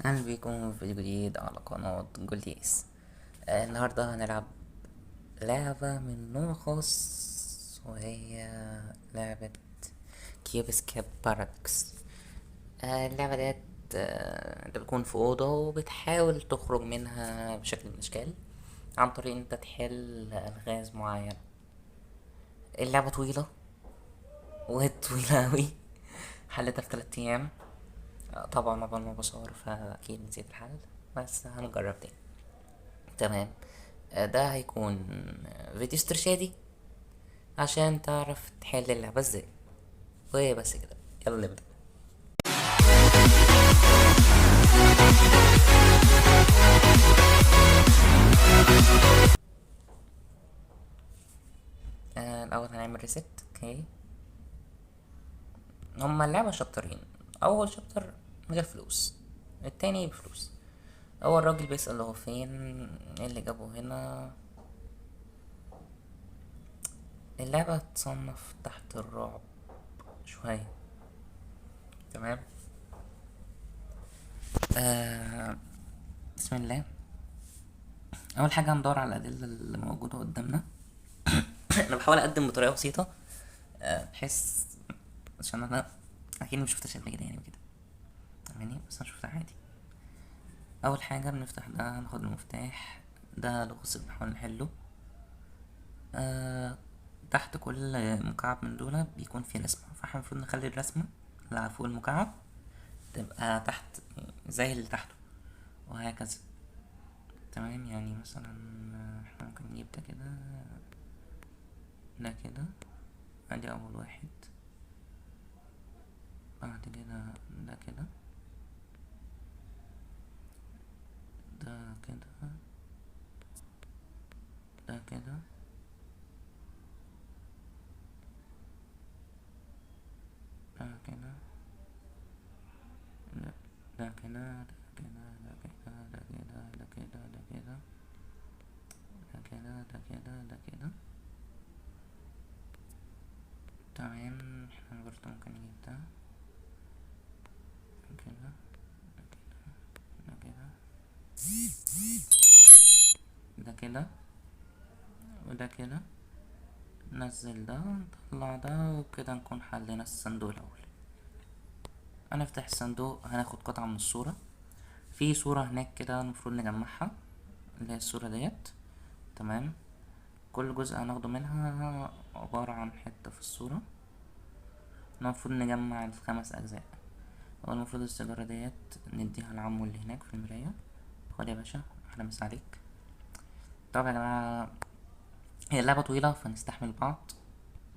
أهلا بيكم في فيديو جديد على قناة جولديس. النهاردة هنلعب لعبة من نوع خاص، وهي لعبة كيوبسكيب بارادوكس. اللعبة ديت انت بتكون في أوضة وبتحاول تخرج منها بشكل من الأشكال عن طريق انت تحل ألغاز معينة. اللعبة طويلة وطويلة أوي. حلتها في 3 أيام. طبعا قبل ما بصور فأكيد نسيت الحل، بس هنجرب تاني. تمام. ده هيكون فيديو استرشادي عشان تعرف تحل اللعبة ازاي، وهي بس كده. يلا نبدأ. الأول هنعمل ريست. اوكي. هما اللعبة شابترين. أول شابتر من غير فلوس، التاني بفلوس. أول راجل بيسأل هو فين، ايه اللي جابه هنا. اللعبة تصنف تحت الرعب شوية. تمام. آه بسم الله. أول حاجة هندور على الأدلة اللي موجودة قدامنا. أنا بحاول أقدم بطريقة بسيطة، بحيث عشان أنا أكيد مشوفتهاش قبل كده يعني وكده، فاهماني؟ بس أنا شوفتها عادي. أول حاجة بنفتح ده، ناخد المفتاح ده لغز بنحاول نحله. آه تحت كل مكعب من دول بيكون فيه رسمة، فاحنا المفروض نخلي الرسمة اللي على فوق المكعب تبقى تحت زي اللي تحته، وهكذا. تمام. يعني مثلا احنا ممكن نجيب ده كده، ده كده. ادي اول واحد. بعد كده ده كده، ده كده، ده كده، ده كده، ده ده كده، ده كده، ده كده، ده كده، ده كده، ده كده، ده كده، ده كده. تمام. احنا برضه ممكن نجيب ده كده، ده كده، ده كده، وده كده. ننزل ده، نطلع ده، وكده نكون حلينا الصندوق الأول. هنفتح الصندوق، هناخد قطعة من الصورة. في صورة هناك كده المفروض نجمعها، اللي هي الصورة ديت. تمام. كل جزء هناخده منها عبارة عن حتة في الصورة. المفروض نجمع ال5 أجزاء. هو المفروض السيجارة ديت نديها لعمو اللي هناك في المراية. خد يا باشا، أحلى مسا عليك. طبعا يا جماعة، هي اللعبة طويلة فنستحمل بعض.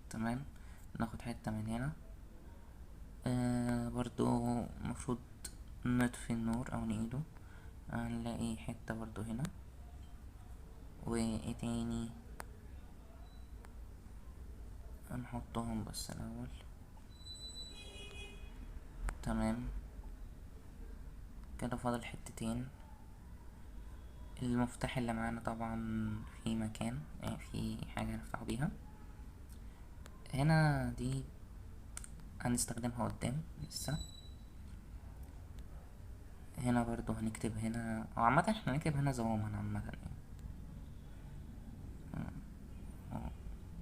تمام. ناخد حتة من هنا. برضو مفروض نطفي النور أو نعيده. هنلاقي حتة برضو هنا. وايه تاني؟ هنحطهم بس الأول. تمام. كده فاضل حتتين. المفتاح اللي معانا طبعا في مكان، يعني في حاجة نفتحه بيها. هنا دي هنستخدمها قدام لسه. هنا برضو هنكتب هنا، او عامة احنا هنكتب هنا زواما عامة يعني. اه،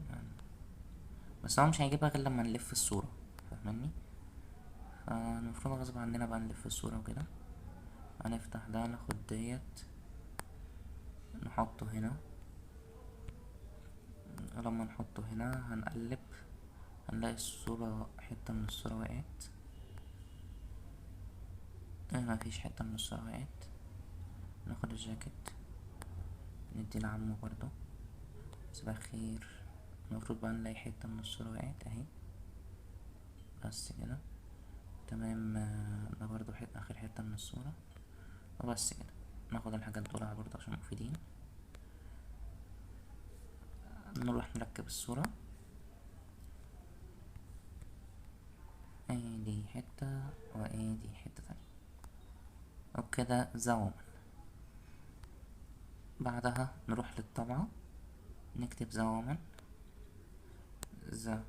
يعني. بس هو مش هيجيبها غير لما نلف الصورة، فاهمني؟ فالمفروض غصب عننا بقى نلف الصورة وكده. هنفتح ده، ناخد ديت، نحطه هنا. لما نحطه هنا هنقلب، هنلاقي الصورة، حتة من الصورة وقعت. مفيش حتة من الصورة وقعت. ناخد الجاكيت، ندي لعمو برضو. صباح الخير. المفروض بقى نلاقي حتة من الصورة وقعت اهي، بس كده. تمام. ده برضو آخر حتة من الصورة، وبس كده. ناخد الحاجات دول برضو عشان مفيدين. نروح نركب الصورة. دي حتة دي حتة تانية، وبكده زوم. بعدها نروح للطبعة، نكتب زوما، زوما.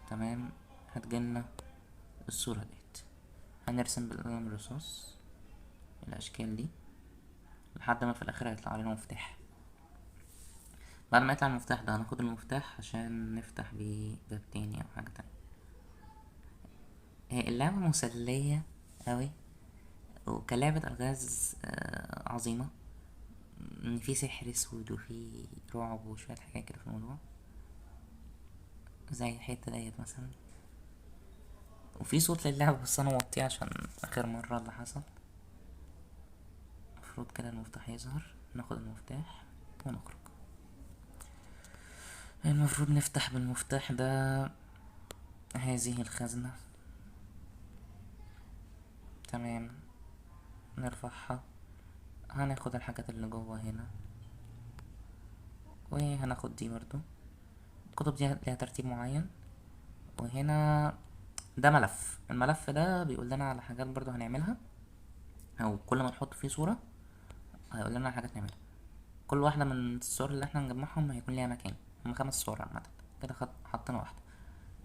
تمام. هتجيلنا الصورة ديت. هنرسم بالقلم الرصاص الاشكال دي لحد ما في الاخر هيطلع علينا مفتاح. بعد ما يطلع المفتاح ده هناخد المفتاح عشان نفتح بيه باب تاني او حاجة تانية. هي اللعبة مسلية اوي وكلعبة الغاز عظيمة، ان في سحر اسود وفي رعب وشوية حاجات كده في الموضوع، زي الحتة ديت مثلا. وفي صوت للعبة بس انا موطيه عشان اخر مرة اللي حصل. المفروض كده المفتاح يظهر، ناخد المفتاح ونخرج. المفروض نفتح بالمفتاح ده هذه الخزنة. تمام، نرفعها، هناخد الحاجات اللي جوه هنا، وهناخد دي برضو. الكتب دي ليها ترتيب معين. وهنا ده ملف، الملف ده بيقول لنا على حاجات برضو هنعملها، او كل ما نحط فيه صورة هيقول لنا على حاجات نعملها. كل واحدة من الصور اللي احنا هنجمعهم هيكون ليها مكان، هما 5 صور عامة كده، حطينا واحدة.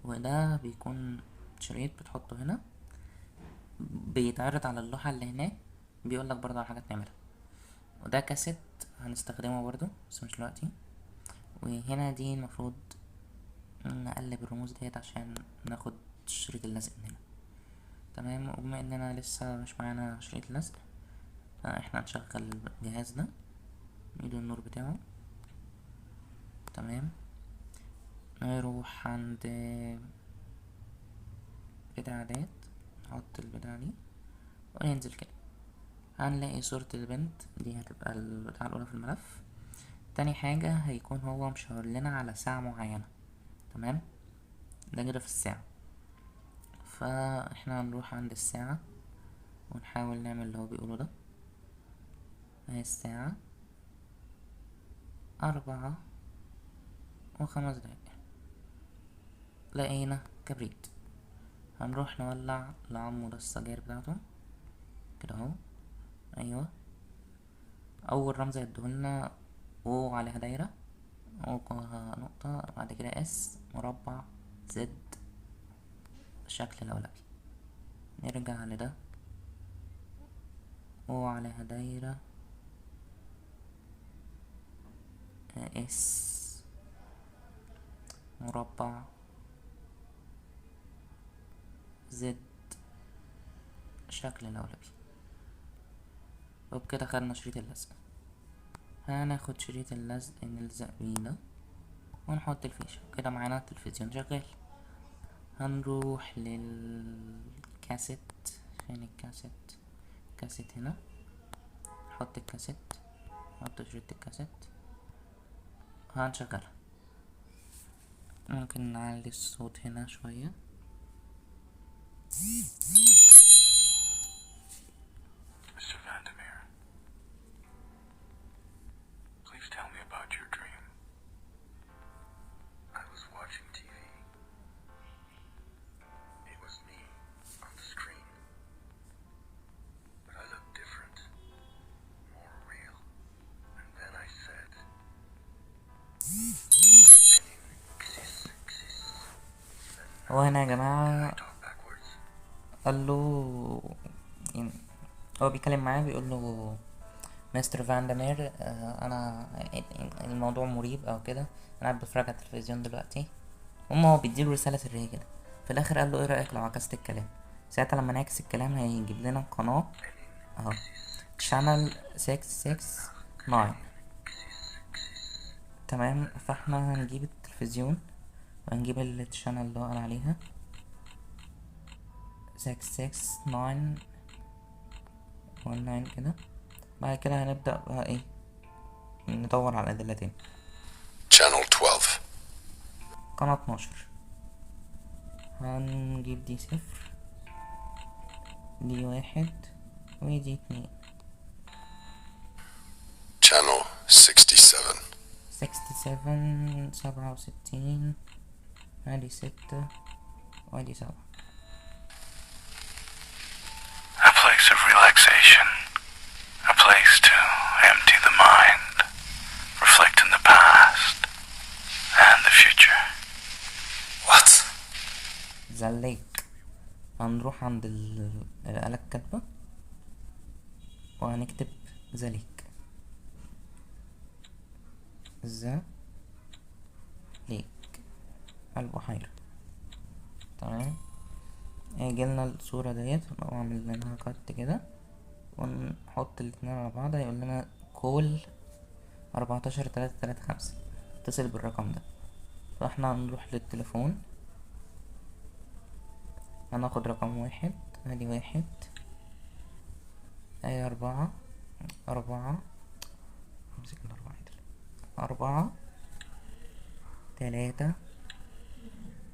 وده بيكون شريط بتحطه هنا، بيتعرض على اللوحة اللي هناك، بيقولك برضو على حاجات نعملها. وده كاسيت هنستخدمه برضو بس مش دلوقتي. وهنا دي المفروض نقلب الرموز ديت عشان ناخد شريط اللزق من هنا. تمام، وبما اننا لسه مش معانا شريط اللزق فاحنا هنشغل الجهاز ده، نيجي النور بتاعه. تمام، نروح عند بتاع ديت، نحط البتاع دي وننزل كده، هنلاقي صورة البنت دي هتبقى البتاع الأولى في الملف. تاني حاجة هيكون هو مشاور لنا على ساعة معينة. تمام، ده كده في الساعة، فاحنا هنروح عند الساعة ونحاول نعمل اللي هو بيقوله ده. اهي الساعة 4:05. لقينا كبريت، هنروح نولع لعمو ده السجاير بتاعته كده اهو. ايوه، اول رمز هيديهولنا او عليها دايرة، او نقطة، بعد كده اس مربع زد شكل لولبي. نرجع لده، او عليها دايرة اس مربع زد شكل لولبي. وبكده خدنا شريط اللزق. هناخد شريط اللزق نلزق بيه ده ونحط الفيشة كده، معانا التلفزيون شغال. هنروح للكاسيت، فين الكاسيت؟ كاسيت هنا، نحط الكاسيت، نحط شريط الكاسيت، هنشغلها. ممكن نعلي الصوت هنا شوية. Mr. Vandermeer, please tell me about your dream. I was watching TV. It was me on the screen. But I looked different, more real. And then I said, هو هنا يا Can I جماعة talk backwards? قال له يعني، هو بيتكلم معاه بيقول له مستر فاندمير، انا الموضوع مريب او كده، انا قاعد بتفرج على التلفزيون دلوقتي. هو بيديله رسالة سرية كده. في الاخر قال له ايه رأيك لو عكست الكلام؟ ساعتها لما نعكس الكلام هيجيب لنا قناة اهو، channel 669. تمام، فاحنا هنجيب التلفزيون وهنجيب الشانل اللي هو قال عليها 66919 كده. بعد كده هنبدأ بقى ايه، ندور على الأدلة تاني. Channel 12. قناة 12 هنجيب دي 0، دي 1 ودي 2. Channel 67. 67 ادي 6 وادي 7. A place of relaxation. A place to empty the mind, reflect in the past and the future. What? The lake. هنروح عند الآلة الكاتبة وهنكتب ذلك ذا ليك البحيرة. تمام. هيجيلنا الصورة ديت ونعمل منها كات كده ونحط الاتنين على بعض. هيقول لنا كول 14 3 3 5، اتصل بالرقم ده. فاحنا هنروح للتليفون، هناخد رقم 1، ادي 1، ادي 4 امسك ال4 عدل، 4 3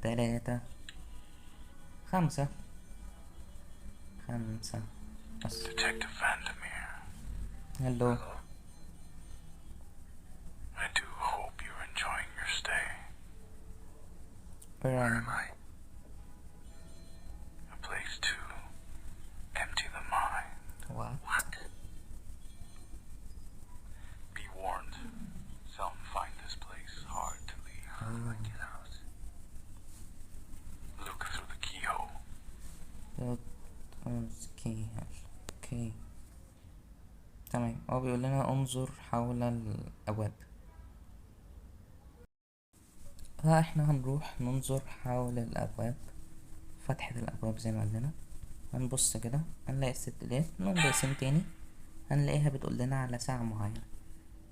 3 5 بس. Detective Vandermeer. هلو. Hello. I do hope you're enjoying your stay. Where am I? A place to empty the mind. What? Be warned. Some find this place hard to leave. How do I get out? Look through the keyhole. اوكي تمام. هو بيقول لنا انظر حول الابواب، فاحنا هنروح ننظر حول الابواب، فتحة الابواب زي ما قال لنا. هنبص كده هنلاقي الست ديت، نقوم دايسين تاني هنلاقيها بتقول لنا على ساعة معينة،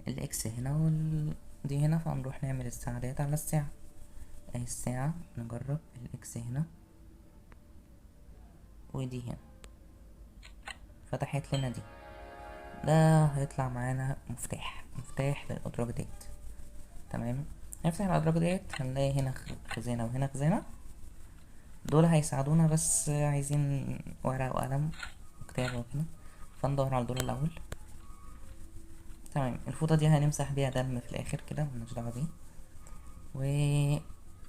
الاكس هنا دي هنا. فهنروح نعمل الساعة ديت على الساعة، اهي الساعة. نجرب الاكس هنا ودي هنا، فتحت لنا دي. ده هيطلع معانا مفتاح للأدراج ديت. تمام. نفتح الأدراج ديت هنلاقي هنا خزانة وهنا خزانة، دول هيساعدونا بس عايزين ورقة وقلم وكتابة وكده، فندور على دول الأول. تمام. الفوطة دي هنمسح بيها دم في الآخر كده، ملناش دعوة بيه.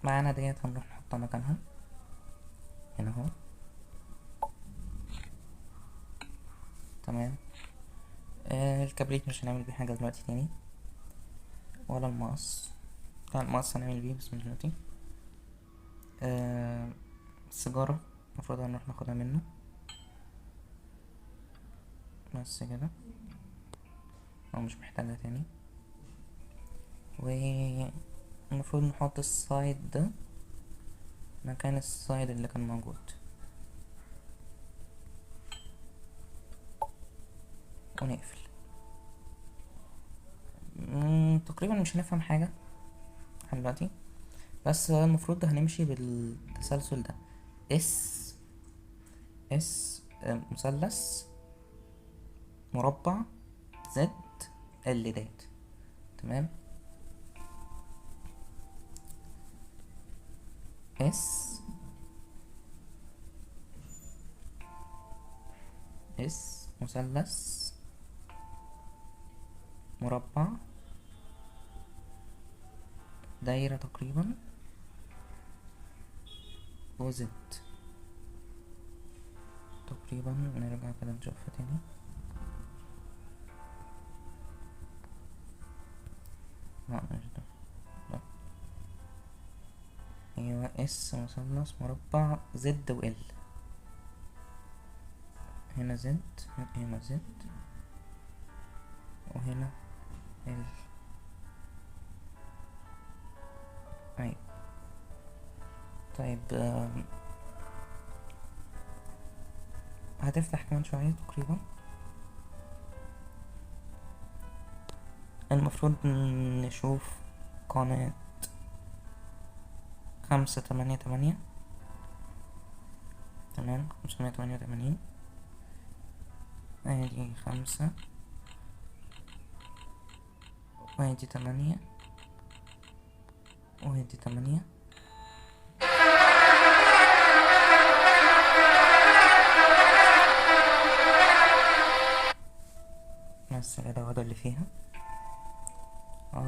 ومعانا ديت هنروح نحطها مكانها هنا اهو. تمام. الكبريت مش هنعمل بيه حاجة دلوقتي تاني، ولا المقص. لا المقص هنعمل بيه بس مش دلوقتي. السيجارة المفروض هنروح ناخدها منه بس كده، هو مش محتاجها تاني. والمفروض نحط السايد ده مكان السايد اللي كان موجود. ونقفل. تقريبا مش هنفهم حاجة دلوقتي، بس هو المفروض هنمشي بالتسلسل ده، اس مثلث مربع زد ال ديت. تمام. اس مثلث مربع دايرة تقريبا وزد تقريبا. نرجع كده نشوفها تاني. لا مش ده، لا. ايوه اس مثلث مربع زد وال. هنا زد، هنا زد، وهنا ال. ايوه. طيب هتفتح كمان شوية تقريبا. المفروض نشوف قناة 588. تمام. 588 ادي 5 وادي 8 وادي 8. بس كده هو ده اللي فيها.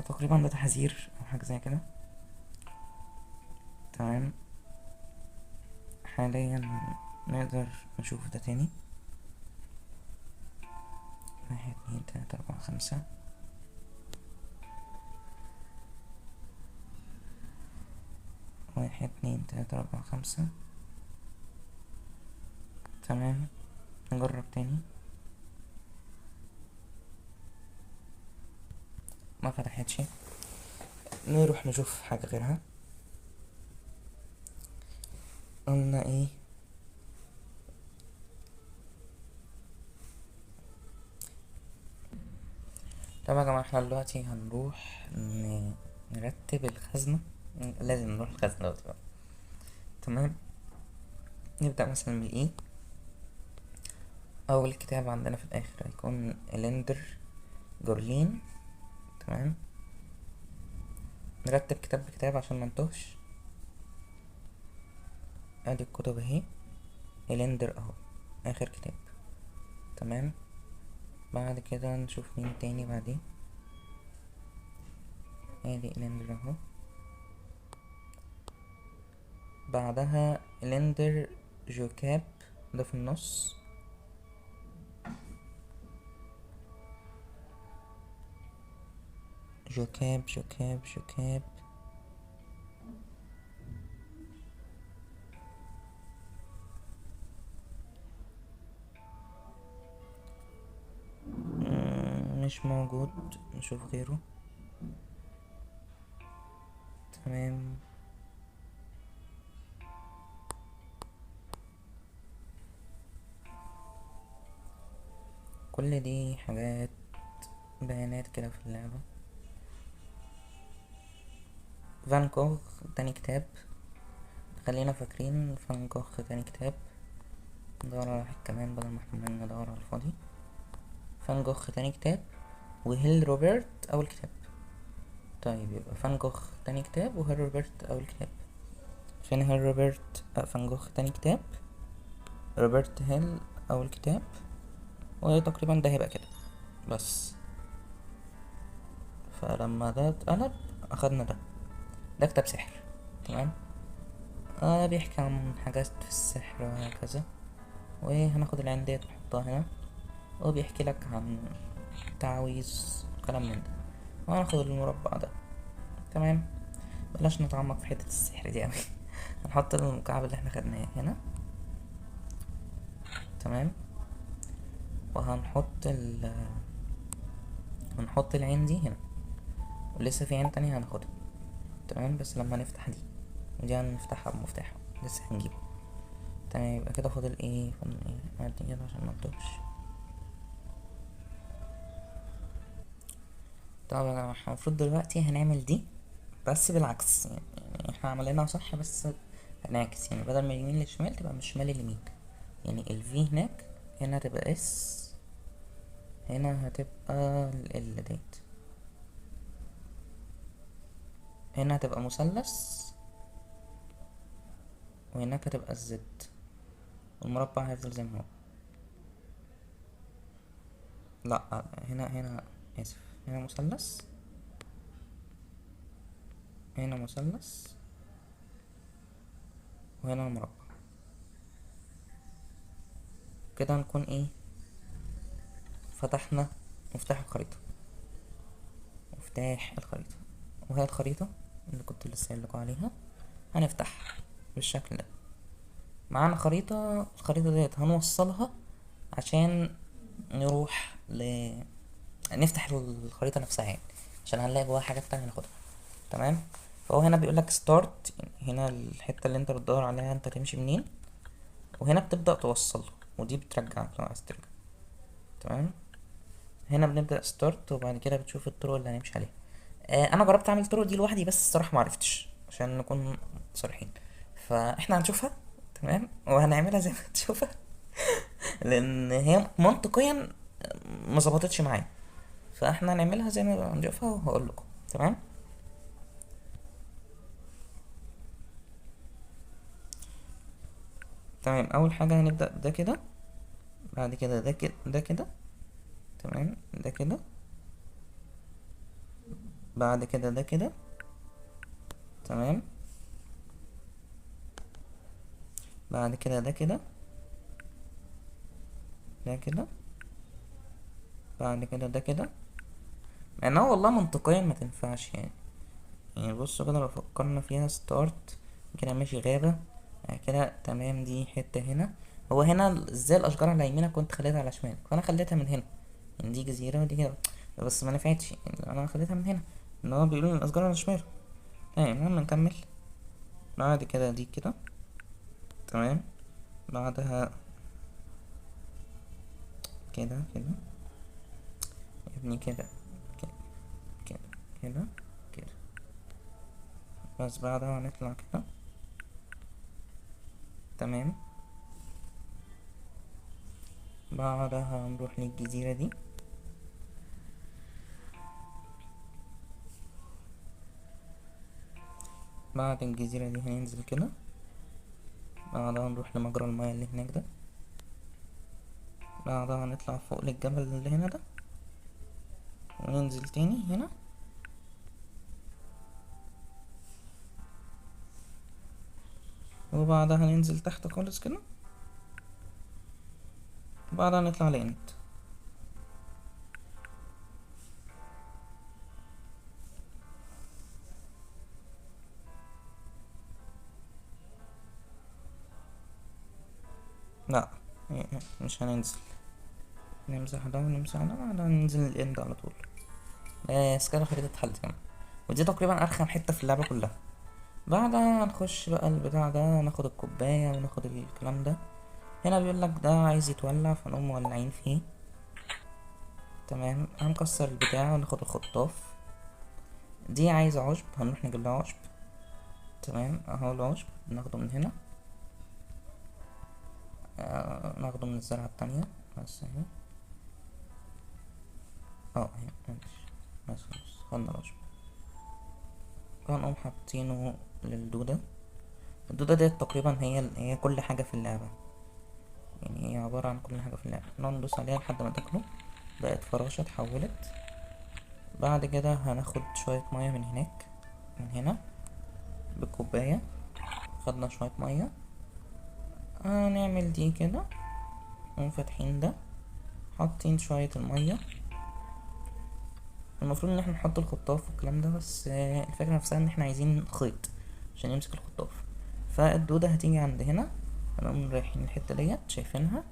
تقريبا ده تحذير او حاجة زي كده. تمام. حاليا نقدر نشوف ده تاني. 1 2 3 4 5. 1 2 3 4 5. تمام، نجرب تاني. ما فتحتش. نروح نشوف حاجة غيرها. قلنا ايه؟ طب يا جماعة احنا دلوقتي هنروح نرتب الخزنة. لازم نروح الخزنة دلوقتي بقى. تمام، نبدأ مثلا من ايه. أول كتاب عندنا في الآخر هيكون إلندر جورلين. تمام، نرتب كتاب بكتاب عشان منتوهش. ادي الكتب اهي. إلندر اهو آخر كتاب. تمام، بعد كده نشوف مين تاني بعدين. ادي إلندر اهو. بعدها إلندر جوكاب، ده في النص. جوكاب جوكاب جوكاب. مش موجود، نشوف غيره. تمام، كل دي حاجات بيانات كده في اللعبة. فان كوخ تاني كتاب. خلينا فاكرين فان كوخ تاني كتاب. ندور على واحد كمان بدل ما احنا عمالين ندور على الفاضي. فان جوخ تاني كتاب، وهيل روبرت أول كتاب. طيب يبقى فان جوخ تاني كتاب وهيل روبرت أول كتاب. فين هيل روبرت؟ فان جوخ تاني كتاب، روبرت هيل أول كتاب. وتقريبا ده هيبقى كده بس. فلما ده اتقلب أخدنا ده كتاب سحر. تمام، بيحكي عن حاجات في السحر وهكذا. وهناخد العين ديت نحطها هنا. وبيحكي لك عن تعويذ كلام من ده. وهناخد المربع ده. تمام، بلاش نتعمق في حتة السحر دي اوي. هنحط المكعب اللي احنا خدناه هنا. تمام، وهنحط هنحط العين دي هنا. ولسه في عين تانية هناخدها. تمام، بس لما نفتح دي. ودي هنفتحها بمفتاح لسه هنجيبه. تمام، يبقى كده فاضل ايه؟ فاضل ايه؟ ادي كده عشان منتوهش. طبعا احنا المفروض دلوقتي هنعمل دي بس بالعكس. يعني احنا عملناها صح بس هنعكس. يعني بدل ما اليمين للشمال تبقى من الشمال لليمين. يعني الفي هناك، هنا هتبقى اس، هنا هتبقى ال ديت، هنا هتبقى مثلث، وهناك هتبقى الزد. والمربع هيفضل زي ما هو. لا، هنا اسف، هنا مثلث، هنا مثلث، وهنا المربع. كده هنكون ايه؟ فتحنا مفتاح الخريطة. مفتاح الخريطة، وهي الخريطة اللي كنت لسه قايلكوا عليها. هنفتح بالشكل ده. معانا خريطة. الخريطة ديت هنوصلها عشان نروح نفتح الخريطة نفسها يعني. عشان هنلاقي جواها حاجات تانية ناخدها. تمام، فهو هنا بيقولك ستارت. هنا الحتة اللي انت بتدور عليها انت تمشي منين. وهنا بتبدأ توصل، ودي بترجعك لو عايز ترجع. تمام، هنا بنبدأ ستارت وبعد كده بتشوف الطرق اللي هنمشي عليها. انا جربت اعمل الطرق دي لوحدي بس الصراحة معرفتش عشان نكون صريحين. فاحنا هنشوفها. تمام، وهنعملها زي ما تشوفها. لان هي منطقيا ما ظبطتش معايا. فاحنا هنعملها زي ما هنشوفها وهقول لكم. تمام، تمام. اول حاجة هنبدأ ده كده. بعد كده ده كده، ده كده. تمام، ده كده. بعد كده ده كده. تمام، بعد كده ده كده، ده كده. بعد كده ده كده. مع انها والله منطقيا ما تنفعش يعني. يعني بصوا كده لو فكرنا فيها ستارت كده ماشي غابة. بعد كده تمام دي حتة هنا. هو هنا ازاي الاشجار على يمينك كنت خليتها على شمالك، فانا خليتها من هنا، يعني دي جزيرة ودي كده، بس ما نفعتش، يعني انا خليتها من هنا، ان هو بيقولوا ان الاشجار على شماله. تمام، المهم نكمل. بعد كده دي كده، تمام. بعدها كده كده يا ابني، كده كده كده كده كده. بس بعدها هنطلع كده، تمام. بعدها هنروح للجزيرة دي، بعد الجزيرة دي هننزل كده، بعدها نروح لمجرى المياه اللي هناك ده، بعدها هنطلع فوق للجبل اللي هنا ده، وننزل تاني هنا، وبعدها ننزل تحت خالص كده، بعدها نطلع لاند. لا، مش هننزل، نمسح ده ونمسح ده، بعدها ننزل الاند على طول. بس كده الخريطة اتحلت كمان، ودي تقريبا ارخم حتة في اللعبة كلها. بعدها هنخش بقى البتاع ده، ناخد الكوباية وناخد الكلام ده. هنا بيقولك ده عايز يتولع، فنقوم مولعين فيه. تمام، هنكسر البتاع وناخد الخطاف. دي عايزة عشب، هنروح نجيب لها عشب. تمام، اهو العشب ناخده من هنا، ناخده من الزرعة التانية، بس اهي. اهي ماشي، بس خلاص خدنا العشب. هنقوم حاطينه للدودة. الدودة ديت تقريبا هي كل حاجة في اللعبة، يعني هي عبارة عن كل حاجة في اللعبة. نقعد ندوس عليها لحد ما تاكله، بقت فراشة اتحولت. بعد كده هناخد شوية مية من هناك، من هنا بالكوباية. خدنا شوية مية، هنعمل دي كده، نقوم فاتحين ده، حاطين شوية المية. المفروض ان احنا نحط الخطاف والكلام ده، بس الفكرة نفسها ان احنا عايزين خيط عشان يمسك الخطاف. فالدودة هتيجي عند هنا، هنقوم رايحين الحتة ديت شايفينها،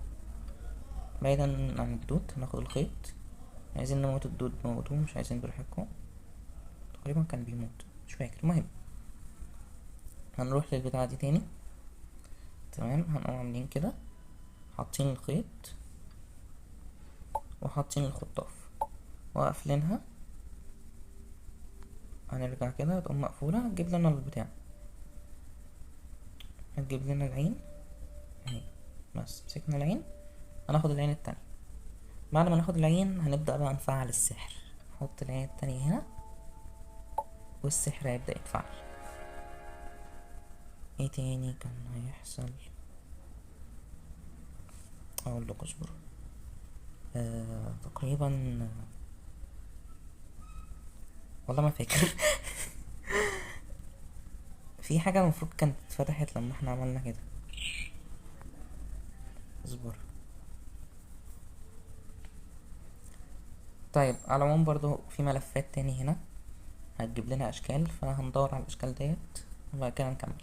بعيدا عن الدود هناخد الخيط. عايزين نموت الدود نموتوه، مش عايزين براحتكم. تقريبا كان بيموت، مش فاكر. المهم هنروح للبتاعة دي تاني، تمام. هنقوم عاملين كده، حاطين الخيط وحاطين الخطاف وقافلينها. هنرجع كده، تقوم مقفولة، هتجيب لنا البتاع، هتجيب لنا العين اهي. بس مسكنا العين، هناخد العين التانية. بعد ما ناخد العين هنبدأ بقى نفعل السحر. نحط العين التانية هنا، والسحر هيبدأ يتفعل. ايه تاني كان هيحصل؟ اقول لك اصبر. تقريبا، والله ما فاكر. في حاجة المفروض كانت اتفتحت لما احنا عملنا كده، اصبر. طيب على العموم برضو في ملفات تاني هنا هتجيب لنا اشكال، فهندور على الاشكال ديت وبعد كده نكمل.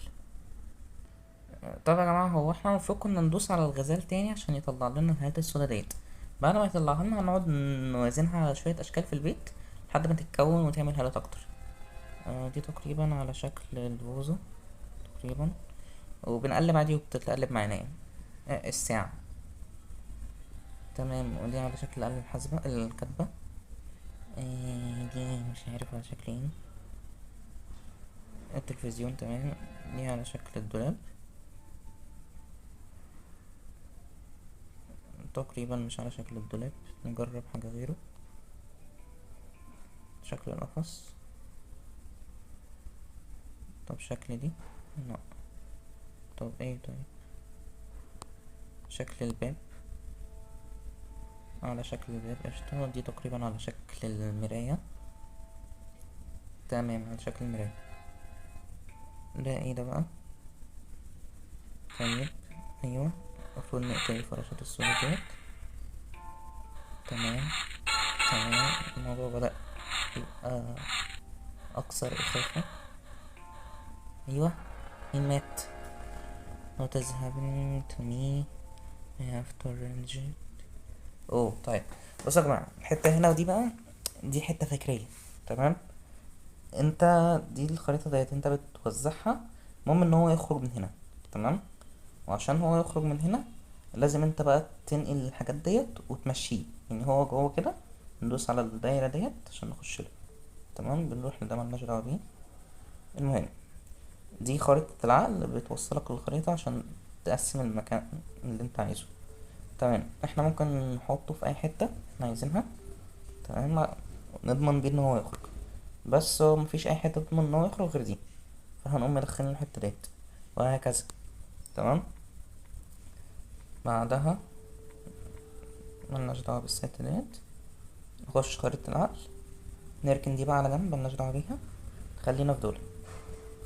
طب يا جماعة، هو احنا المفروض كنا ندوس على الغزال تاني عشان يطلع لنا الهالات السودا ديت. بعد ما يطلعها لنا هنقعد نوازنها على شوية اشكال في البيت لحد ما تتكون وتعمل هالات اكتر. دي تقريبا على شكل الفوزو تقريبا، وبنقلب عادي وبتتقلب معانا يعني. الساعة، تمام. ودي على شكل آلة الحاسبة الكاتبة. دي مش عارف على شكل ايه. التلفزيون، تمام. دي على شكل الدولاب تقريبا، مش على شكل الدولاب. نجرب حاجة غيره. شكل القفص. طب شكل دي، لا. طب ايه؟ طيب شكل الباب، على شكل الباب قشطة. دي تقريبا على شكل المراية، تمام، على شكل المراية. ده ايه ده بقى؟ طيب ايوه، المفروض نقتل الفراشات السوداء ديت. تمام تمام، الموضوع بدأ يبقى أكثر إخافة. أيوة، مين مات؟ وتذهبن to me. have to arrange it. اوه طيب، بصوا يا جماعة، الحتة هنا ودي بقى دي حتة فكرية. تمام، انت دي الخريطة ديت انت بتوزعها، المهم ان هو يخرج من هنا. تمام، وعشان هو يخرج من هنا لازم انت بقى تنقل الحاجات ديت وتمشيه، يعني هو جوه كده. ندوس على الدايرة ديت عشان نخش له. تمام، بنروح لده ملناش دعوة بيه. المهم، دي خريطة العقل بتوصلك للخريطة عشان تقسم المكان اللي انت عايزه. تمام، احنا ممكن نحطه في اي حتة احنا عايزينها. تمام، نضمن بيه ان هو يخرج، بس هو مفيش اي حتة تضمن ان هو يخرج غير دي، فهنقوم مدخلين الحتة ديت وهكذا. تمام، بعدها ملناش دعوة بالست ديت، نخش خريطة العقل، نركن دي بقى على جنب ملناش دعوة بيها، خلينا في دول.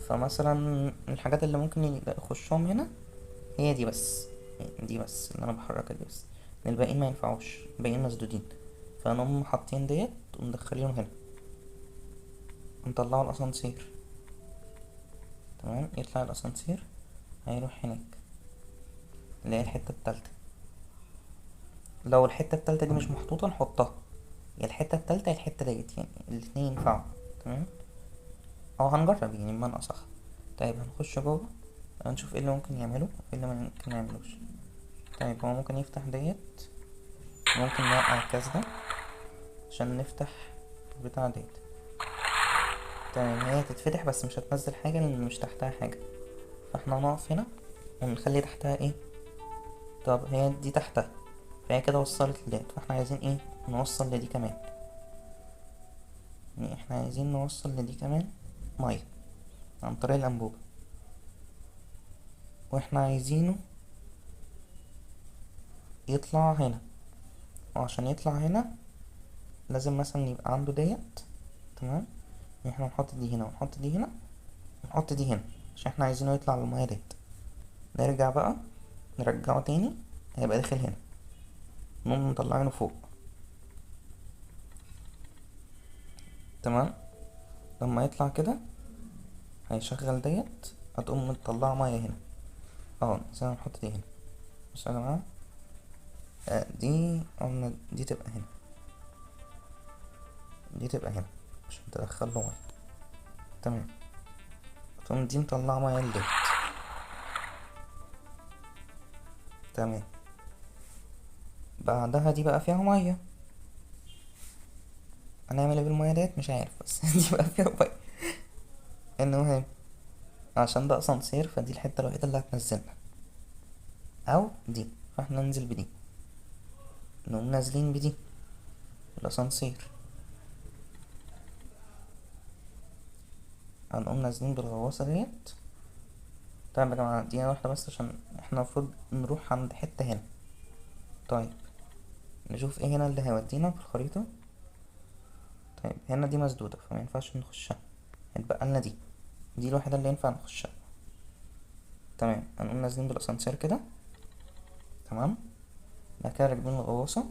فمثلا الحاجات اللي ممكن يخشهم هنا هي دي بس، يعني دي بس اللي انا بحركها دي بس، لأن الباقيين ما ينفعوش، الباقيين مسدودين. فنقوم حاطين ديت ومدخلينهم هنا، نطلعوا الاسانسير. تمام، يطلع الاسانسير هيروح هناك اللي هي الحتة التالتة. لو الحتة التالتة دي مش محطوطة نحطها، يا الحتة التالتة يا الحتة ديت، يعني الاتنين ينفعوا. تمام، او هنجرب يعني بمعنى اصح. طيب هنخش جوه هنشوف ايه اللي ممكن يعمله وايه اللي ممكن ميعملوش. طيب هو ممكن يفتح ديت، ممكن نوقع الكاس ده عشان نفتح البتاع ديت. تمام، هي هتتفتح بس مش هتنزل حاجة لان مش تحتها حاجة، فاحنا هنقف هنا ونخلي تحتها ايه. طب هي دي تحتها، فهي كده وصلت لديت، فاحنا عايزين ايه، نوصل لدي كمان. يعني احنا عايزين نوصل لدي كمان مية عن طريق الانبوبة، واحنا عايزينه يطلع هنا، وعشان يطلع هنا لازم مثلا يبقى عنده ديت. تمام، يعني احنا نحط دي هنا ونحط دي هنا ونحط دي هنا عشان احنا عايزينه يطلع للمية ديت. نرجع بقى نرجعه تاني، هيبقى داخل هنا، نقوم مطلعينه فوق. تمام، لما يطلع كده هيشغل ديت، هتقوم مطلعه مية هنا. اه زي ما نحط دي هنا. بصوا يا جماعة، دي قلنا دي تبقى هنا، دي تبقى هنا عشان تدخله مية. تمام، تقوم دي مطلعه مية لديت. تمام، بعدها دي بقى فيها مية، هنعمل ايه بالمية ديت مش عارف، بس دي بقى فيها مية. المهم، عشان ده اسانسير فدي الحتة الوحيدة اللي هتنزلنا، او دي، فاحنا ننزل بدي، نقوم نازلين بدي الاسانسير، هنقوم نازلين بالغواصة ديت. طيب يا جماعة دقيقة واحدة بس عشان احنا المفروض نروح عند حتة هنا. طيب نشوف ايه هنا اللي هيودينا في الخريطة. طيب هنا دي مسدودة فما ينفعش نخشها، هيتبقى لنا دي، دي الوحيدة اللي ينفع نخشها. تمام، هنقوم نازلين بالاسانسير كده. تمام، بعد كده راكبين الغواصة،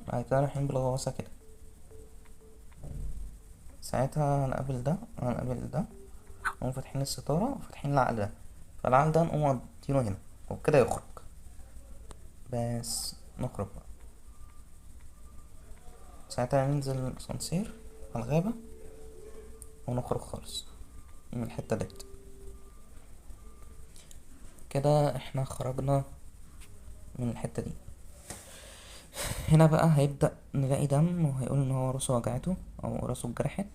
بعد كده رايحين بالغواصة كده. ساعتها هنقابل ده هنقابل ده، نقوم فاتحين الستارة وفاتحين العقل ده، فالعقل ده نقوم واخدينه هنا وبكده يخرج. بس نخرج بقى، ساعتها ننزل الأسانسير على الغابة ونخرج خالص من الحتة ديت. كده احنا خرجنا من الحتة دي. هنا بقى هيبدأ نلاقي دم وهيقول ان هو راسه وجعته او راسه اتجرحت.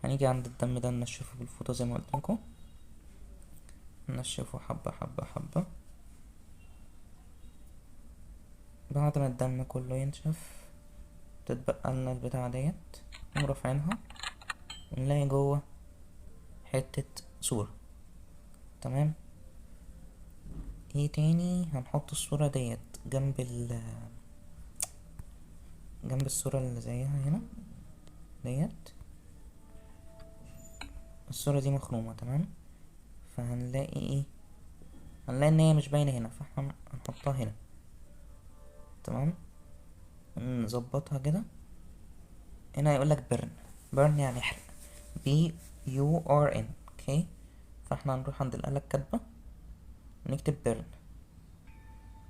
هنيجي عند الدم ده ننشفه بالفوطة زي ما قلت لكم، ننشفه حبة حبة حبة. بعد ما الدم كله ينشف تتبقى لنا البتاعة ديت، نقوم رافعينها ونلاقي جوه حتة صورة. تمام، ايه تاني، هنحط الصورة ديت جنب الصورة اللي زيها هنا ديت. الصورة دي مخرومة. تمام، فهنلاقي ايه، هنلاقي ان هي مش باينة هنا، فاحنا هنحطها هنا. تمام، نظبطها كده. هنا يقولك بيرن يعني احرق، BURN. اوكي، فاحنا هنروح عند الآلة الكاتبة نكتب بيرن.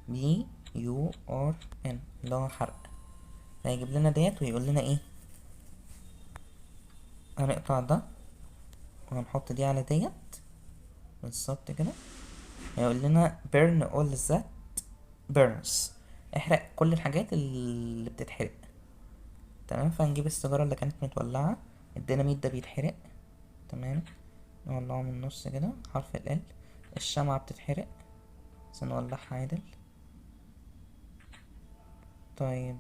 BURN اللي هو حرق. هيجيب لنا ديت ويقول لنا ايه، هنقطع ده وهنحط دي على ديت بالظبط كده. هيقول لنا burn all that burns، احرق كل الحاجات اللي بتتحرق. تمام، فهنجيب السيجارة اللي كانت متولعة، الديناميت ده بيتحرق. تمام، نولعه من النص كده، حرف ال. الشمعة بتتحرق بس نولعها عادل. طيب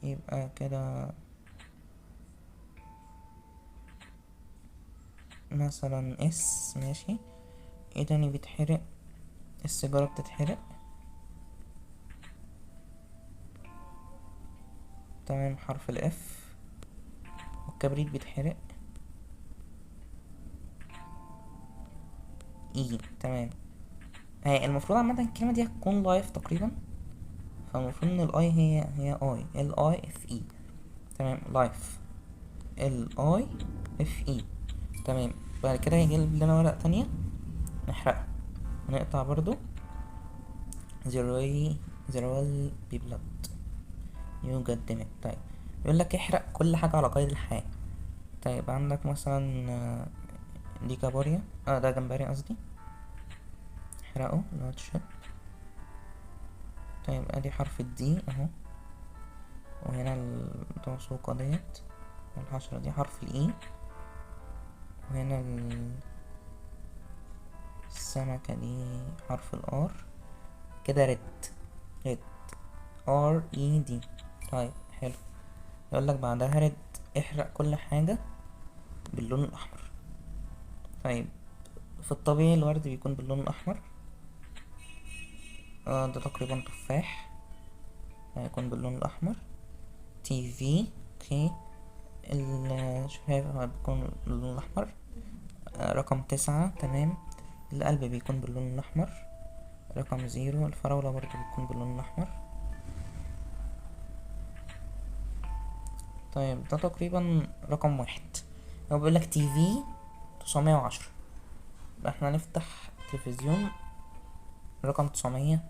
يبقى كده مثلا اس، ماشي. ايه تاني بيتحرق؟ السيجارة بتتحرق. تمام، حرف الاف. والكبريت بيتحرق. اي، تمام. هي المفروض عامة الكلمة دي هتكون لايف تقريبا، فالمفروض ان الاي هي اي الاي اف اي. تمام، لايف الاي اف اي. تمام، بعد كده هيجيب لنا ورقة تانية نحرقها، هنقطع برضو there will be blood يوجد دماء. طيب يقول لك احرق كل حاجة على قيد الحياة. طيب عندك مثلا دي كابوريا، ده جمبري قصدي، احرقه لا تشد. طيب ادي حرف الدي اهو، وهنا الدوسوقة ديت، والحشرة دي حرف الاي، وهنا السمكة دي حرف الار. كده ريد RED. طيب حلو، يقول لك بعدها ريد احرق كل حاجة باللون الأحمر. طيب في الطبيعي الورد بيكون باللون الأحمر، ده تقريبا تفاح، هيكون باللون الأحمر. TV، اوكي. الشفايف بيكون باللون الأحمر. رقم 9، تمام. القلب بيكون باللون الأحمر. رقم 0، الفراولة برضو بتكون باللون الأحمر. طيب ده تقريبا رقم 1. هو بيقولك TV 910، يبقى احنا هنفتح تلفزيون رقم 910.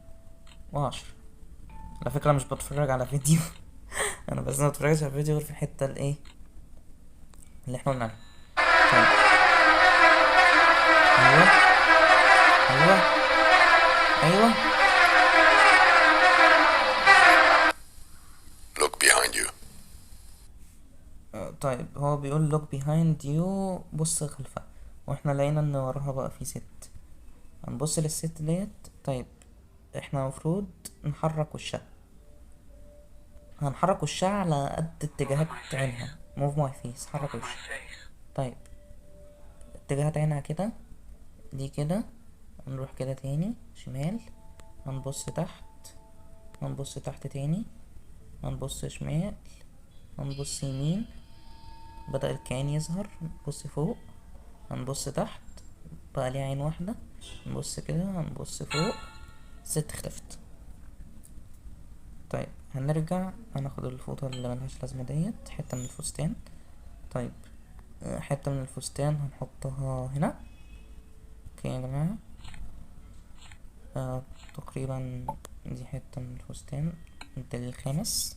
على فكرة مش بتفرج على فيديو انا بس ما بتفرجش على الفيديو غير في الحتة الايه اللي احنا قلنا عليها. طيب ايوه ايوه ايوه. Look behind you. طيب هو بيقول look behind you، بص خلفها، واحنا لقينا ان وراها بقى في ست، هنبص للست ديت. طيب احنا المفروض نحرك وشها، هنحرك وشها على قد اتجاهات عينها. move my face، حرك وشها. طيب اتجاهات عينها كده، دي كده، هنروح كده تاني شمال، هنبص تحت، هنبص تحت تاني، هنبص شمال، هنبص يمين، بدأ الكيان يظهر، نبص فوق، هنبص تحت، بقى ليه عين واحدة، نبص كده، هنبص فوق، الست اختفت. طيب هنرجع، هناخد الفوطة اللي ملهاش لازمة ديت، حتة من الفستان. طيب حتة من الفستان هنحطها هنا. اوكي يا جماعة، تقريبا دي حتة من الفستان. الدليل الخامس،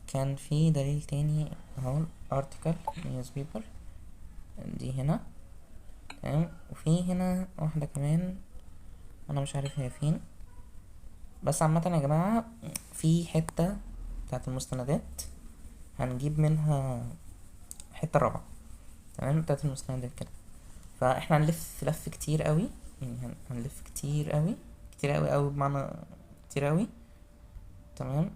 كان في دليل تاني اهو، article newspaper دي هنا. تمام، وفي هنا واحدة كمان انا مش عارف هي فين، بس عامة يا جماعة في حتة بتاعت المستندات هنجيب منها حتة رابعة، تمام، بتاعت المستندات كده. فاحنا هنلف لف كتير قوي، يعني هنلف كتير قوي، كتير قوي قوي بمعنى كتير قوي. تمام،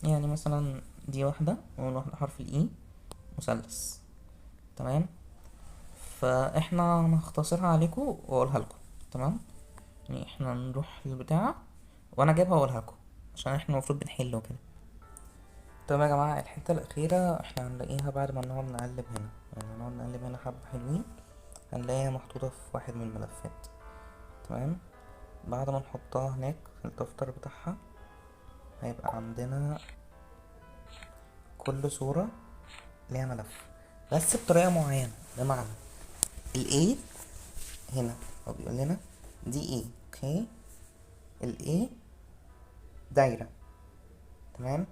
يعني مثلا دي واحدة، اول واحدة حرف الاي، مثلث. تمام، فاحنا هنختصرها عليكم واقولها لكم. تمام، يعني احنا نروح للبتاع وانا جايبها واقولها لكم عشان احنا المفروض بنحل وكده. طب يا جماعة الحتة الأخيرة احنا هنلاقيها بعد ما نقعد نقلب هنا، يعني نقعد نقلب هنا حبة حلوين، هنلاقيها محطوطة في واحد من الملفات. تمام، بعد ما نحطها هناك في الدفتر بتاعها، هيبقى عندنا كل صورة ليها ملف بس بطريقة معينة. بمعنى ال A هنا هو بيقول لنا دي A، اوكي، ال A دايرة. تمام.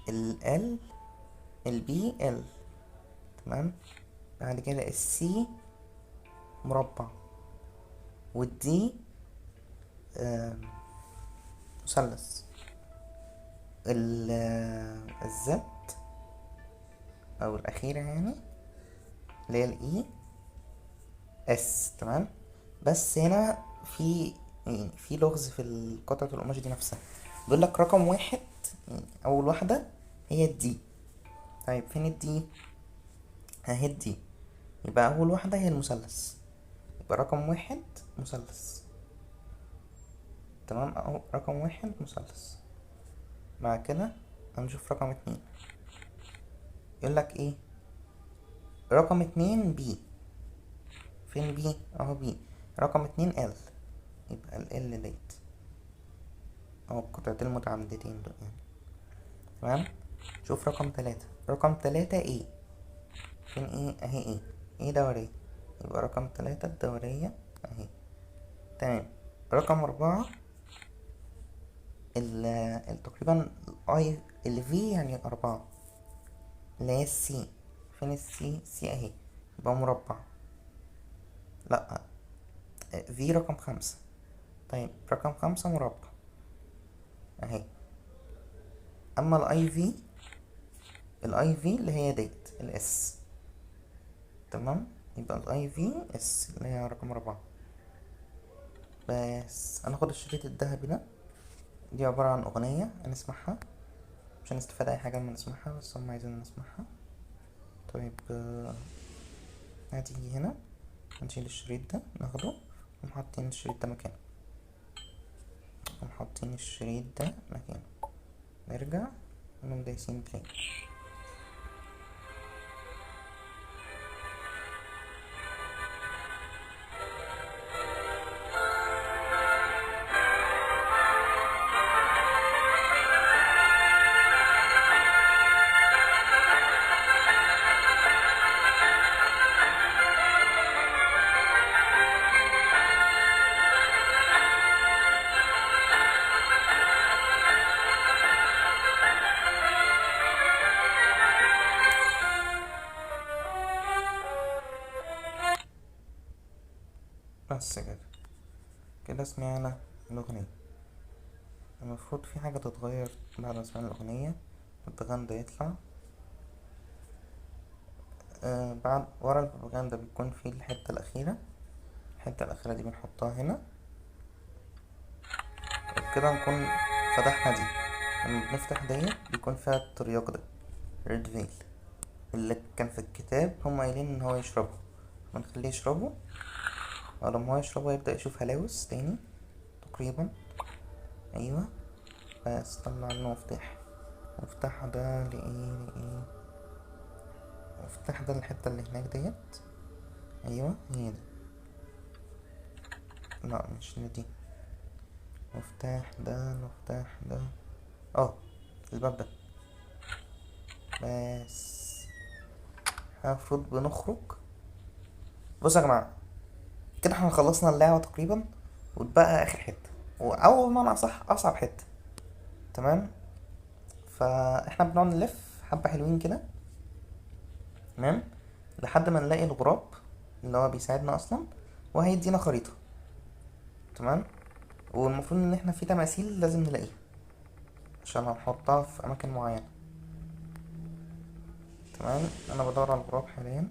ال L ال B L. تمام. بعد كده ال C مربع، وال D مثلث. ال Z او الاخيرة يعني اللي هي ال E S. تمام. بس هنا في يعني في لغز في قطعة القماش دي نفسها. بيقول لك رقم واحد، يعني اول واحدة هي الدي. طيب فين الدي؟ اهي الدي. يبقى اول واحدة هي المثلث، يبقى رقم واحد مثلث. تمام، اهو رقم واحد مثلث. بعد كده هنشوف رقم اتنين. يقول لك ايه؟ رقم اتنين بي. فين بي؟ اهو بي. رقم اتنين ال، يبقى ال ديت اهو القطعتين المتعامدتين دول يعني. تمام. شوف رقم تلاتة. رقم تلاتة ايه؟ فين ايه؟ اهي ايه، ايه دورية، يبقى رقم تلاتة الدورية اهي. تمام. رقم أربعة تقريبا الاي ال في يعني أربعة، اللي هي السي. فين السي؟ سي اهي، يبقى مربع. لا، في رقم خمسة. طيب رقم خمسة مربع اهي. اما الاي في، الاي في اللي هي ديت الاس. تمام، يبقى الاي في اس اللي هي رقم أربعة. بس هناخد الشريط الذهبي ده. دي عبارة عن أغنية هنسمعها، مش هنستفاد أي حاجة لما نسمعها، بس هم عايزين نسمعها. طيب هتيجي هنا، هنشيل الشريط ده ناخده، وحاطين الشريط ده مكانه، وحاطين الشريط ده مكانه. نرجع ونقوم دايسين بلاي. بس كده، كده سمعنا الأغنية. المفروض في حاجة تتغير بعد ما سمعنا الأغنية. البروباجندا يطلع. بعد ورا البروباجندا بيكون في الحتة الأخيرة. الحتة الأخيرة دي بنحطها هنا، وبكده نكون فتحنا دي. لما بنفتح ديت بيكون فيها الترياق ده، ريد فيل، اللي كان في الكتاب هم قايلين ان هو يشربه. بنخليه يشربه، ولما هو يشربه يبدأ يشوف هلاوس تاني تقريبا. ايوه. بس طلع لنا مفتاح. المفتاح ده لإيه؟ المفتاح ده الحتة اللي هناك ديت. ايوه هي دي. لا مش دي. المفتاح ده اه الباب ده. بس المفروض بنخرج. بصوا يا جماعة، كده احنا خلصنا اللعبة تقريبا، واتبقى اخر حتة، او بمعنى اصح اصعب حتة. تمام. فاحنا بنقعد نلف حبة حلوين كده. تمام. لحد ما نلاقي الغراب اللي هو بيساعدنا اصلا، وهيدينا خريطة. تمام. والمفروض ان احنا في تماثيل لازم نلاقيها عشان هنحطها في اماكن معينة. تمام. انا بدور على الغراب حاليا.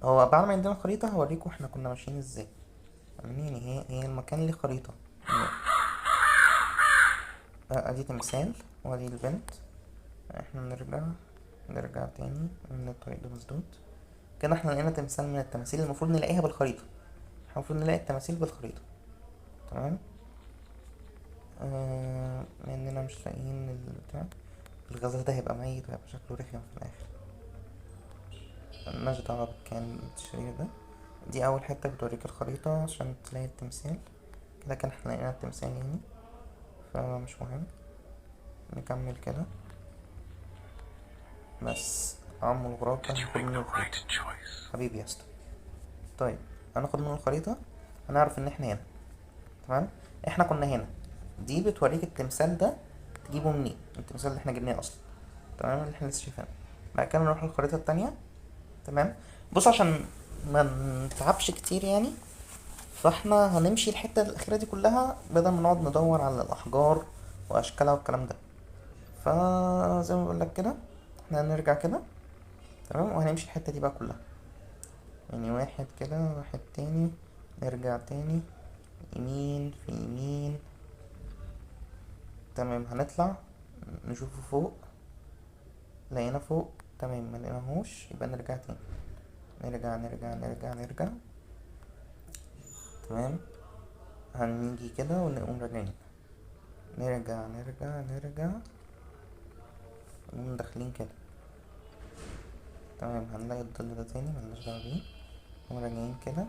هو بعد ما يدينا خريطة هوريكم احنا كنا ماشيين ازاي. يعني هي المكان ليه خريطة. ادي تمثال وادي البنت. احنا نرجع تاني من الطريق ده مسدود. كده احنا لقينا تمثال من التماثيل المفروض نلاقيها بالخريطة. احنا المفروض نلاقي التماثيل بالخريطة. تمام. لاننا مش لاقيين البتاع، الغزال ده هيبقى ميت وهيبقى شكله رخم في الاخر. ملناش دعوة بالكائن الشرير ده. دي اول حتة بتوريك الخريطة عشان تلاقي التمثال. كده كان احنا لقينا التمثال يعني، فمش مهم. نكمل كده. بس عم الغراب ده هناخد منه الخريطة. حبيبي يا اسطى. طيب هناخد منه الخريطة، هنعرف ان احنا هنا. تمام. احنا كنا هنا، دي بتوريك التمثال ده تجيبه منين، التمثال اللي احنا جبناه اصلا، تمام، اللي احنا لسه شايفينه. بعد كده نروح للخريطة التانية. تمام. بص عشان ما نتعبش كتير يعني، فاحنا هنمشي الحتة الأخيرة دي كلها بدل ما نقعد ندور على الأحجار وأشكالها والكلام ده. فزي ما بقولك كده، احنا هنرجع كده، تمام، وهنمشي الحتة دي بقى كلها، يعني واحد كده، واحد تاني، نرجع تاني، يمين في يمين. تمام، هنطلع نشوفه فوق، لقينا فوق، تمام، ما لقيناهوش يبقى نرجع تاني، نرجع نرجع نرجع نرجع. تمام، هنيجي كده ونقوم راجعين، نرجع نرجع نرجع، نقوم داخلين كده. تمام، هنلاقي الظل ده تاني ملناش دعوة بيه، نقوم راجعين كده،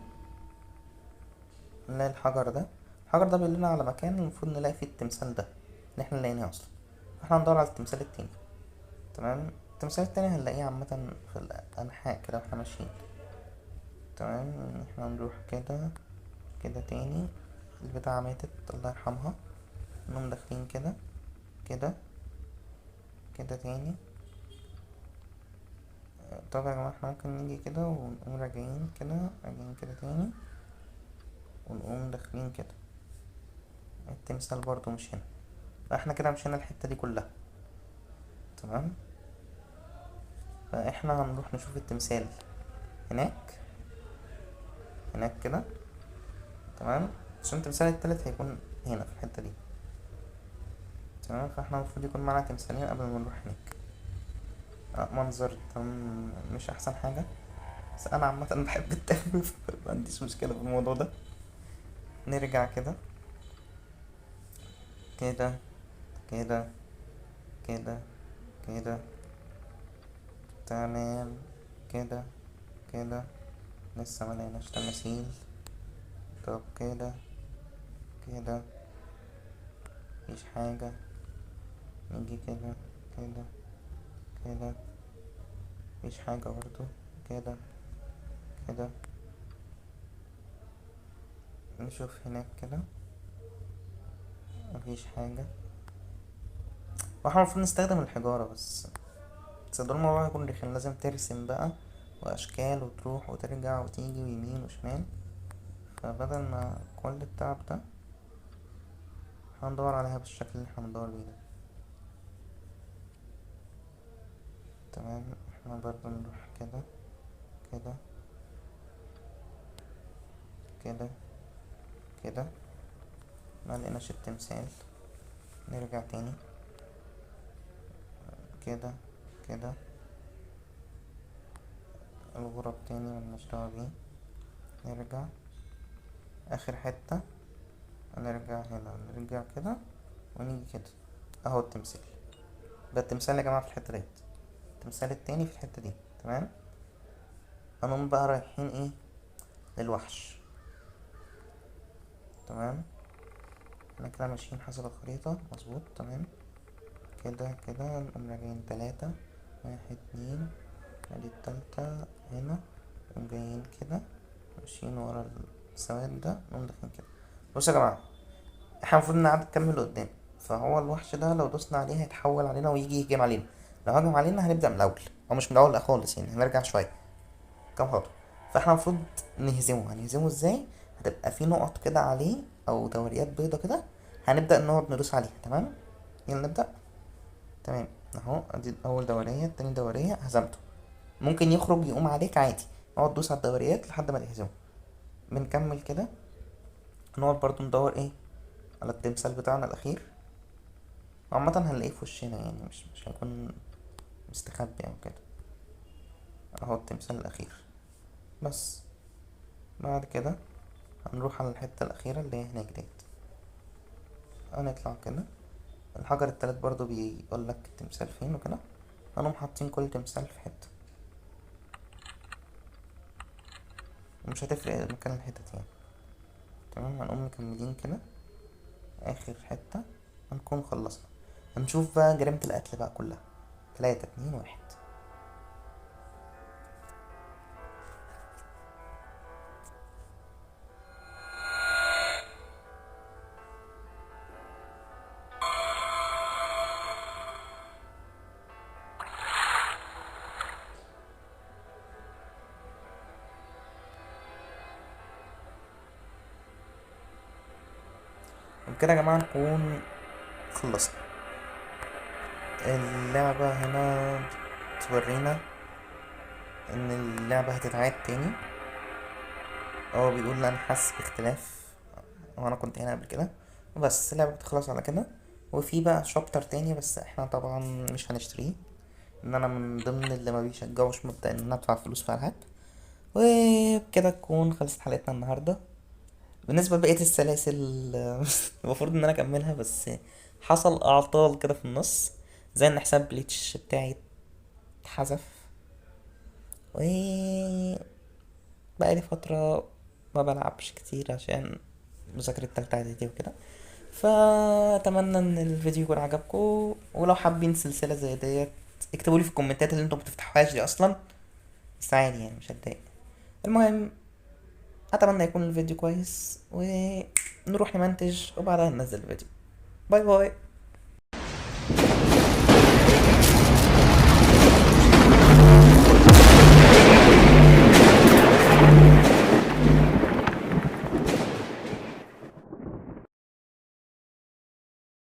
نلاقي الحجر ده. الحجر ده بيدلنا على مكان المفروض نلاقي فيه التمثال ده اللي احنا لقيناه اصلا، فاحنا هندور على التمثال التاني. تمام، التمثال التاني هنلاقيه عامة في الأنحاء كده واحنا ماشيين. تمام، احنا هنروح كده كده تاني، البتاعة ماتت الله يرحمها، نقوم داخلين كده كده كده تاني. طب يا جماعة احنا ممكن نيجي كده ونقوم راجعين كده، راجعين كده تاني، ونقوم داخلين كده. التمثال برضو مش هنا، فاحنا كده مشينا الحتة دي كلها. تمام، فاحنا هنروح نشوف التمثال هناك، هناك كده. تمام، عشان التمثال التالت هيكون هنا في الحتة دي. تمام، فاحنا المفروض يكون معانا تمثالين قبل ما نروح هناك. منظر مش احسن حاجة، بس انا عامة بحب التلج ما عنديش مشكلة في الموضوع ده. نرجع كده كده كده كده كده. تمام، كده كده، لسه ملقناش تماثيل. طب كده كده، مفيش حاجة. نيجي كده كده كده، مفيش حاجة برضو. كده كده، نشوف هناك كده، مفيش حاجة. واحنا المفروض نستخدم الحجارة بس ده الموضوع هيكون رخم، لازم ترسم بقى وأشكال وتروح وترجع وتيجي ويمين وشمال، فبدل ما كل التعب ده هندور عليها بالشكل اللي احنا بندور بيه ده. تمام، احنا برضه نروح كده كده كده كده، ما لقيناش التمثال، نرجع تاني كده كده، الغراب تاني ملناش دعوة بيه، نرجع آخر حتة، نرجع هنا، نرجع كده ونيجي كده. اهو التمثال ده، التمثال يا جماعة في الحتة ديت، التمثال التاني في الحتة دي. تمام، هنقوم بقى رايحين ايه، للوحش. تمام، احنا كده ماشيين حسب الخريطة مظبوط. تمام، كده كده نقوم راجعين تلاتة، واحد اتنين، ادي التالتة هنا، نقوم جايين كده ماشيين ورا السواد ده، نقوم داخلين كده. بصوا يا جماعة، احنا المفروض نكمل لقدام، فهو الوحش ده لو دوسنا عليه هيتحول علينا ويجي يهجم علينا. لو هجم علينا هنبدأ من الأول، أو مش من الأول لأ خالص، يعني هنرجع شوية كام خطوة. فاحنا المفروض نهزمه. هنهزمه ازاي؟ هتبقى في نقط كده عليه أو دوريات بيضة كده، هنبدأ نقعد ندوس عليها. تمام، يلا نبدأ. تمام، اهو ادي أول دورية، تاني دورية، هزمته. ممكن يخرج يقوم عليك عادي، نقعد ندوس على الدوريات لحد ما تهزمه. بنكمل كده، نقعد برضو ندور ايه على التمثال بتاعنا الأخير. عامة هنلاقيه في وشنا، يعني مش هيكون مستخبي أو كده. اهو التمثال الأخير. بس بعد كده هنروح على الحتة الأخيرة اللي هي هناك ديت، هنطلع كده. الحجر التالت برضو بيقولك التمثال فين وكده، هنقوم حاطين كل تمثال في حتة، ومش هتفرق مكان الحتت يعني. تمام، هنقوم مكملين كده آخر حتة، هنكون خلصنا. هنشوف بقى جريمة القتل بقى كلها. تلاتة اتنين واحد. وبكده يا جماعة نكون خلصنا اللعبة. هنا تورينا ان اللعبة هتتعاد تاني. هو بيقول انا حاسس باختلاف، وانا كنت هنا قبل كده. وبس اللعبة بتخلص على كده. وفي بقى شابتر تاني بس احنا طبعا مش هنشتريه، ان انا من ضمن اللي ما بيشجعوش مبدأ ان انا ادفع فلوس في العاب. وبكده تكون خلصت حلقتنا النهاردة. بالنسبة لبقية السلاسل المفروض ان انا اكملها، بس حصل اعطال كده في النص، زي ان حساب بليتش بتاعي اتحذف. و بقالي فترة ما بلعبش كتير عشان مذاكرة تالتة اعدادي وكده. فأتمنى ان الفيديو يكون عجبكم، ولو حابين سلسلة زي ديت اكتبولي في الكومنتات اللي انتم بتفتحوهاش دي اصلا، بس عادي يعني مش هتضايق. المهم اتمنى يكون الفيديو كويس ونروح نمنتج وبعدها ننزل الفيديو. باي باي.